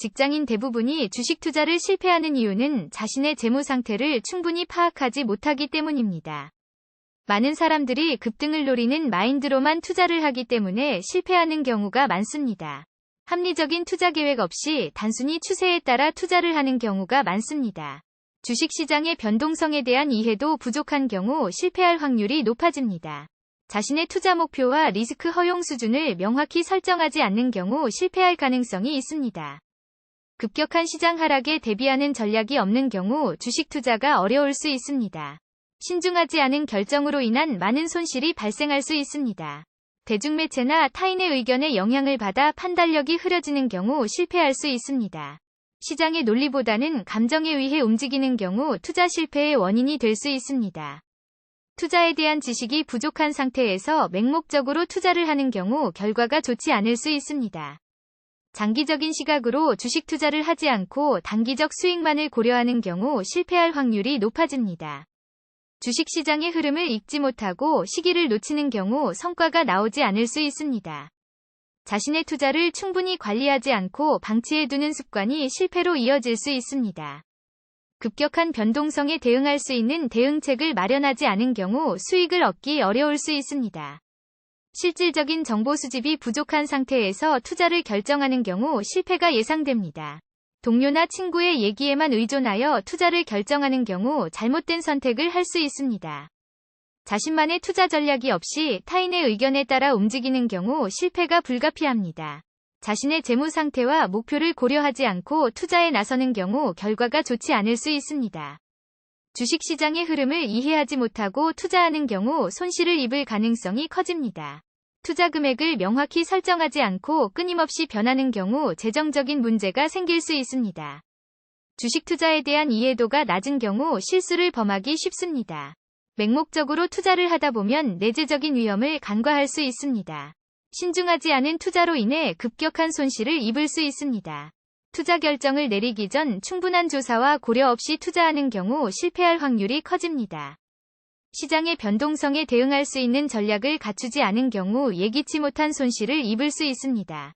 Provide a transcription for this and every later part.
직장인 대부분이 주식 투자를 실패하는 이유는 자신의 재무 상태를 충분히 파악하지 못하기 때문입니다. 많은 사람들이 급등을 노리는 마인드로만 투자를 하기 때문에 실패하는 경우가 많습니다. 합리적인 투자 계획 없이 단순히 추세에 따라 투자를 하는 경우가 많습니다. 주식시장의 변동성에 대한 이해도 부족한 경우 실패할 확률이 높아집니다. 자신의 투자 목표와 리스크 허용 수준을 명확히 설정하지 않는 경우 실패할 가능성이 있습니다. 급격한 시장 하락에 대비하는 전략이 없는 경우 주식 투자가 어려울 수 있습니다. 신중하지 않은 결정으로 인한 많은 손실이 발생할 수 있습니다. 대중매체나 타인의 의견에 영향을 받아 판단력이 흐려지는 경우 실패할 수 있습니다. 시장의 논리보다는 감정에 의해 움직이는 경우 투자 실패의 원인이 될 수 있습니다. 투자에 대한 지식이 부족한 상태에서 맹목적으로 투자를 하는 경우 결과가 좋지 않을 수 있습니다. 장기적인 시각으로 주식 투자를 하지 않고 단기적 수익만을 고려하는 경우 실패할 확률이 높아집니다. 주식시장의 흐름을 읽지 못하고 시기를 놓치는 경우 성과가 나오지 않을 수 있습니다. 자신의 투자를 충분히 관리하지 않고 방치해두는 습관이 실패로 이어질 수 있습니다. 급격한 변동성에 대응할 수 있는 대응책을 마련하지 않은 경우 수익을 얻기 어려울 수 있습니다. 실질적인 정보 수집이 부족한 상태에서 투자를 결정하는 경우 실패가 예상됩니다. 동료나 친구의 얘기에만 의존하여 투자를 결정하는 경우 잘못된 선택을 할 수 있습니다. 자신만의 투자 전략이 없이 타인의 의견에 따라 움직이는 경우 실패가 불가피합니다. 자신의 재무 상태와 목표를 고려하지 않고 투자에 나서는 경우 결과가 좋지 않을 수 있습니다. 주식시장의 흐름을 이해하지 못하고 투자하는 경우 손실을 입을 가능성이 커집니다. 투자 금액을 명확히 설정하지 않고 끊임없이 변하는 경우 재정적인 문제가 생길 수 있습니다. 주식 투자에 대한 이해도가 낮은 경우 실수를 범하기 쉽습니다. 맹목적으로 투자를 하다 보면 내재적인 위험을 간과할 수 있습니다. 신중하지 않은 투자로 인해 급격한 손실을 입을 수 있습니다. 투자 결정을 내리기 전 충분한 조사와 고려 없이 투자하는 경우 실패할 확률이 커집니다. 시장의 변동성에 대응할 수 있는 전략을 갖추지 않은 경우 예기치 못한 손실을 입을 수 있습니다.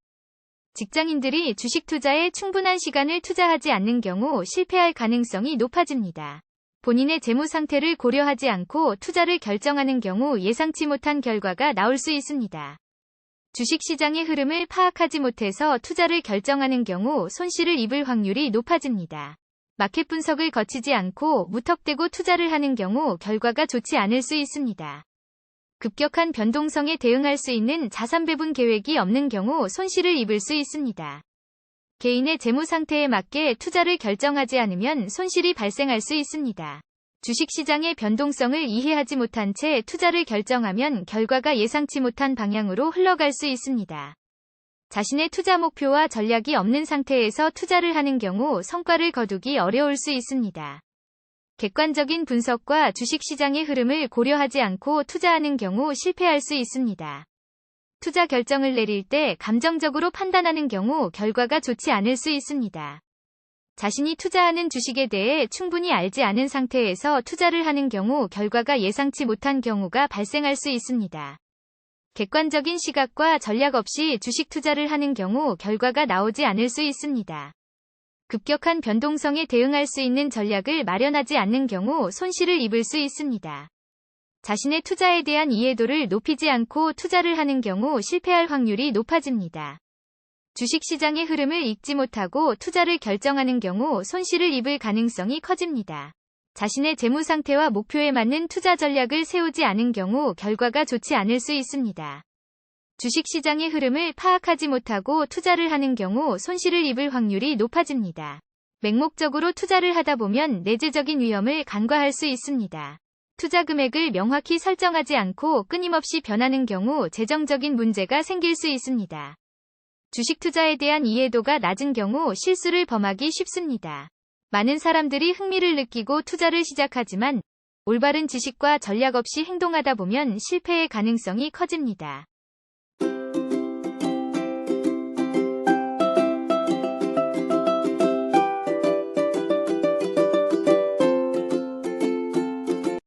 직장인들이 주식 투자에 충분한 시간을 투자하지 않는 경우 실패할 가능성이 높아집니다. 본인의 재무 상태를 고려하지 않고 투자를 결정하는 경우 예상치 못한 결과가 나올 수 있습니다. 주식시장의 흐름을 파악하지 못해서 투자를 결정하는 경우 손실을 입을 확률이 높아집니다. 마켓 분석을 거치지 않고 무턱대고 투자를 하는 경우 결과가 좋지 않을 수 있습니다. 급격한 변동성에 대응할 수 있는 자산 배분 계획이 없는 경우 손실을 입을 수 있습니다. 개인의 재무 상태에 맞게 투자를 결정하지 않으면 손실이 발생할 수 있습니다. 주식시장의 변동성을 이해하지 못한 채 투자를 결정하면 결과가 예상치 못한 방향으로 흘러갈 수 있습니다. 자신의 투자 목표와 전략이 없는 상태에서 투자를 하는 경우 성과를 거두기 어려울 수 있습니다. 객관적인 분석과 주식시장의 흐름을 고려하지 않고 투자하는 경우 실패할 수 있습니다. 투자 결정을 내릴 때 감정적으로 판단하는 경우 결과가 좋지 않을 수 있습니다. 자신이 투자하는 주식에 대해 충분히 알지 않은 상태에서 투자를 하는 경우 결과가 예상치 못한 경우가 발생할 수 있습니다. 객관적인 시각과 전략 없이 주식 투자를 하는 경우 결과가 나오지 않을 수 있습니다. 급격한 변동성에 대응할 수 있는 전략을 마련하지 않는 경우 손실을 입을 수 있습니다. 자신의 투자에 대한 이해도를 높이지 않고 투자를 하는 경우 실패할 확률이 높아집니다. 주식시장의 흐름을 읽지 못하고 투자를 결정하는 경우 손실을 입을 가능성이 커집니다. 자신의 재무 상태와 목표에 맞는 투자 전략을 세우지 않은 경우 결과가 좋지 않을 수 있습니다. 주식시장의 흐름을 파악하지 못하고 투자를 하는 경우 손실을 입을 확률이 높아집니다. 맹목적으로 투자를 하다 보면 내재적인 위험을 간과할 수 있습니다. 투자 금액을 명확히 설정하지 않고 끊임없이 변하는 경우 재정적인 문제가 생길 수 있습니다. 주식 투자에 대한 이해도가 낮은 경우 실수를 범하기 쉽습니다. 많은 사람들이 흥미를 느끼고 투자를 시작하지만 올바른 지식과 전략 없이 행동하다 보면 실패의 가능성이 커집니다.